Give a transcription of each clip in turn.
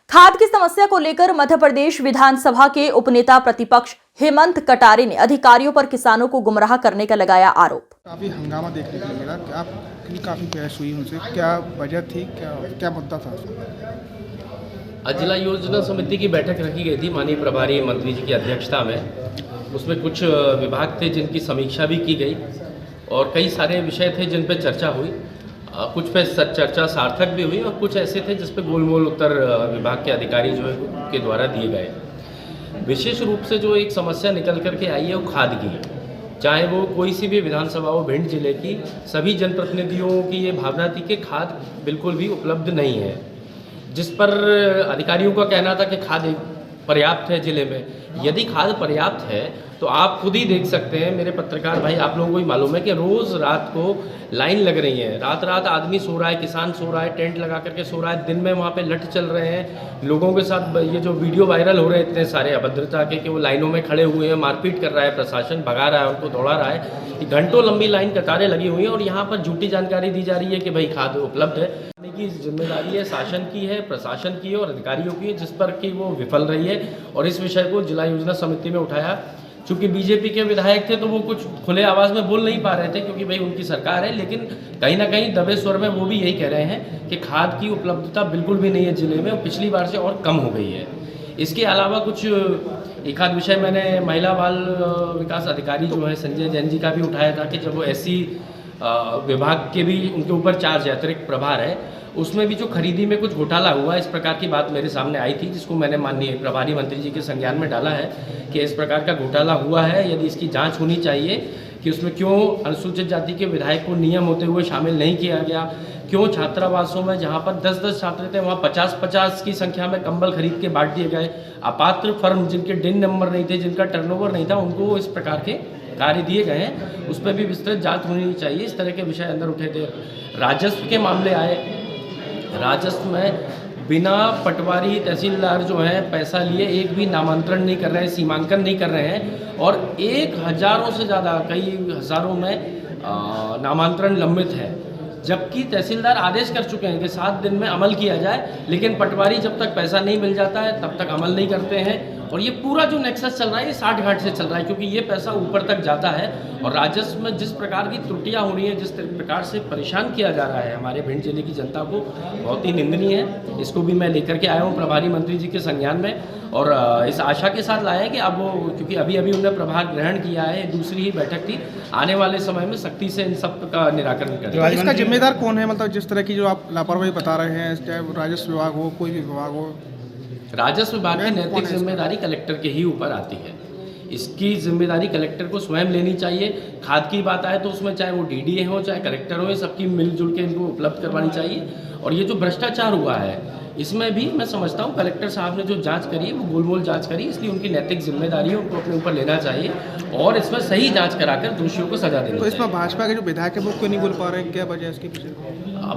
खाद की समस्या को लेकर मध्य प्रदेश विधानसभा के उपनेता प्रतिपक्ष हेमंत कटारे ने अधिकारियों पर किसानों को गुमराह करने का लगाया आरोप। काफी हंगामा देखने को मिला कि आप काफी बहस हुई उनसे, क्या वजह थी, क्या मुद्दा था? जिला योजना समिति की बैठक रखी गई थी माननीय प्रभारी मंत्री जी की अध्यक्षता में। उसमें कुछ विभाग थे जिनकी समीक्षा भी की गई और कई सारे विषय थे जिन पर चर्चा हुई। कुछ पे चर्चा सार्थक भी हुई और कुछ ऐसे थे जिस पे गोलमोल उत्तर विभाग के अधिकारी जो है के द्वारा दिए गए। विशेष रूप से जो एक समस्या निकल कर के आई है वो खाद की, चाहे वो कोई सी भी विधानसभा हो, भिंड जिले की सभी जनप्रतिनिधियों की ये भावना थी कि खाद बिल्कुल भी उपलब्ध नहीं है, जिस पर अधिकारियों का कहना था कि खाद पर्याप्त है जिले में। यदि खाद पर्याप्त है तो आप खुद ही देख सकते हैं, मेरे पत्रकार भाई आप लोगों को ही मालूम है कि रोज़ रात को लाइन लग रही है, रात रात आदमी सो रहा है, किसान सो रहा है, टेंट लगा करके सो रहा है, दिन में वहाँ पे लठ चल रहे हैं लोगों के साथ। ये जो वीडियो वायरल हो रहे हैं इतने सारे अभद्रता के कि वो लाइनों में खड़े हुए हैं, मारपीट कर रहा है प्रशासन, भगा रहा है उनको, दौड़ा रहा है, घंटों लंबी लाइन कतारें लगी हुई हैं और यहाँ पर झूठी जानकारी दी जा रही है कि भाई खाद उपलब्ध है। की जिम्मेदारी है शासन की है, प्रशासन की है और अधिकारियों की है, जिस पर कि वो विफल रही है और इस विषय को जिला योजना समिति में उठाया। चूंकि बीजेपी के विधायक थे तो वो कुछ खुले आवाज़ में बोल नहीं पा रहे थे क्योंकि भाई उनकी सरकार है, लेकिन कहीं ना कहीं दबे स्वर में वो भी यही कह रहे हैं कि खाद की उपलब्धता बिल्कुल भी नहीं है जिले में और पिछली बार से और कम हो गई है। इसके अलावा कुछ एक आध विषय मैंने महिला बाल विकास अधिकारी जो है संजय जैन जी का भी उठाया था कि जब वो ऐसी विभाग के भी उनके ऊपर चार्ज है, अतिरिक्त प्रभार है, उसमें भी जो खरीदी में कुछ घोटाला हुआ, इस प्रकार की बात मेरे सामने आई थी, जिसको मैंने माननीय प्रभारी मंत्री जी के संज्ञान में डाला है कि इस प्रकार का घोटाला हुआ है, यदि इसकी जांच होनी चाहिए कि उसमें क्यों अनुसूचित जाति के विधायक को नियम होते हुए शामिल नहीं किया गया, क्यों छात्रावासों में जहां पर 10-10 छात्र थे वहां 50-50 की संख्या में कंबल खरीद के बांट दिए गए, अपात्र फर्म जिनके डिन नंबर नहीं थे, जिनका टर्नओवर नहीं था, उनको इस प्रकार के कार्य दिए गए हैं, उस पर भी विस्तृत जांच होनी चाहिए। इस तरह के विषय अंदर उठे थे। राजस्व के मामले आए, राजस्व में बिना पटवारी तहसीलदार जो है पैसा लिए एक भी नामांतरण नहीं कर रहे हैं, सीमांकन नहीं कर रहे हैं और 1000 से ज़्यादा, कई हज़ारों में नामांतरण लंबित है, जबकि तहसीलदार आदेश कर चुके हैं कि 7 दिन में अमल किया जाए, लेकिन पटवारी जब तक पैसा नहीं मिल जाता है तब तक अमल नहीं करते हैं। और ये पूरा जो नेक्सस चल रहा है ये 60 घाट से चल रहा है क्योंकि ये पैसा ऊपर तक जाता है और राजस्व में जिस प्रकार की त्रुटियां हो रही हैं, जिस प्रकार से परेशान किया जा रहा है हमारे भिंड जिले की जनता को, बहुत ही निंदनीय है। इसको भी मैं लेकर के आया हूँ प्रभारी मंत्री जी के संज्ञान में और इस आशा के साथ लाया है कि अब वो, क्योंकि अभी उन्होंने प्रभार ग्रहण किया है, दूसरी ही बैठक थी, आने वाले समय में सख्ती से इन सब का निराकरण करें। इसका जिम्मेदार कौन है? मतलब जिस तरह की जो आप लापरवाही बता रहे हैं, चाहे राजस्व विभाग हो, कोई भी विभाग हो, राजस्व विभाग की नैतिक जिम्मेदारी कलेक्टर के ही ऊपर आती है। इसकी जिम्मेदारी कलेक्टर को स्वयं लेनी चाहिए। खाद की बात आए तो उसमें चाहे वो डीडीए हो चाहे कलेक्टर हो, सबकी मिलजुल के इनको उपलब्ध करवानी चाहिए। और ये जो भ्रष्टाचार हुआ है इसमें भी मैं समझता हूँ कलेक्टर साहब ने जो जांच करी है वो गोलमोल जांच करी, इसलिए उनकी नैतिक जिम्मेदारी है, उनको अपने ऊपर लेना चाहिए और इसमें सही जांच कराकर दोषियों को सजा देनी चाहिए। तो इसमें भाजपा के जो विधायक है वो क्यों नहीं बोल पा रहे हैं, क्या वजह है इसके पीछे?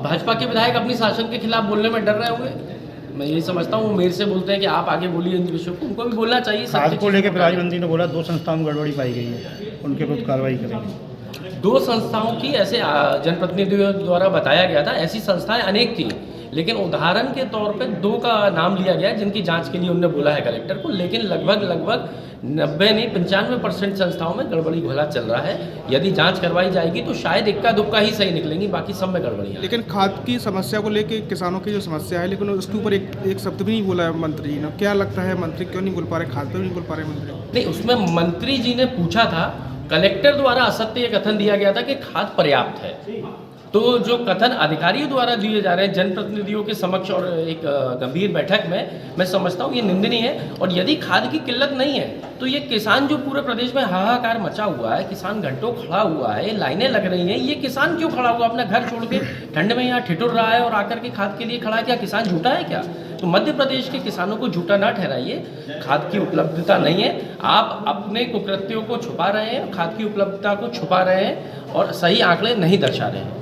भाजपा के विधायक अपनी शासन के खिलाफ बोलने में डर रहे होंगे, मैं यही समझता हूँ। वो मेरे से बोलते हैं कि आप आगे बोलिए इन विषयों को, उनको भी बोलना चाहिए। खाद को लेकर प्रभारी मंत्री ने बोला 2 संस्थाओं में गड़बड़ी पाई गई है, उनके विरुद्ध कार्रवाई करेंगे। 2 संस्थाओं की ऐसे जनप्रतिनिधियों द्वारा बताया गया था, ऐसी संस्थाएं अनेक थी, लेकिन उदाहरण के तौर पे 2 का नाम लिया गया जिनकी जांच के लिए उन्होंने बोला है कलेक्टर को, लेकिन लगभग 90 नहीं 95% संस्थाओं में गड़बड़ी घोला चल रहा है। यदि जांच करवाई जाएगी तो शायद इक्का दुक्का ही सही निकलेंगी, बाकी सब में गड़बड़ी है। लेकिन खाद की समस्या को लेके किसानों की जो समस्या है, लेकिन उसके ऊपर एक शब्द भी नहीं बोला है मंत्री जी ने। क्या लगता है मंत्री क्यों नहीं बोल पा रहे, खाद पर नहीं बोल पा रहे मंत्री? नहीं, उसमें मंत्री जी ने पूछा था, कलेक्टर द्वारा असत्य कथन दिया गया था कि खाद पर्याप्त है। तो जो कथन अधिकारियों द्वारा दिए जा रहे हैं जनप्रतिनिधियों के समक्ष और एक गंभीर बैठक में, मैं समझता हूँ ये निंदनीय है। और यदि खाद की किल्लत नहीं है तो ये किसान जो पूरे प्रदेश में हाहाकार मचा हुआ है, किसान घंटों खड़ा हुआ है, लाइनें लग रही हैं, ये किसान क्यों खड़ा हुआ, अपना घर छोड़ के ठंड में यहाँ ठिठुर रहा है और आकर के खाद के लिए खड़ा है? क्या किसान झूठा है क्या? तो मध्य प्रदेश के किसानों को झूठा ना ठहराइए। खाद की उपलब्धता नहीं है, आप अपने कुकृत्यों को छुपा रहे हैं, खाद की उपलब्धता को छुपा रहे हैं और सही आंकड़े नहीं दर्शा रहे हैं।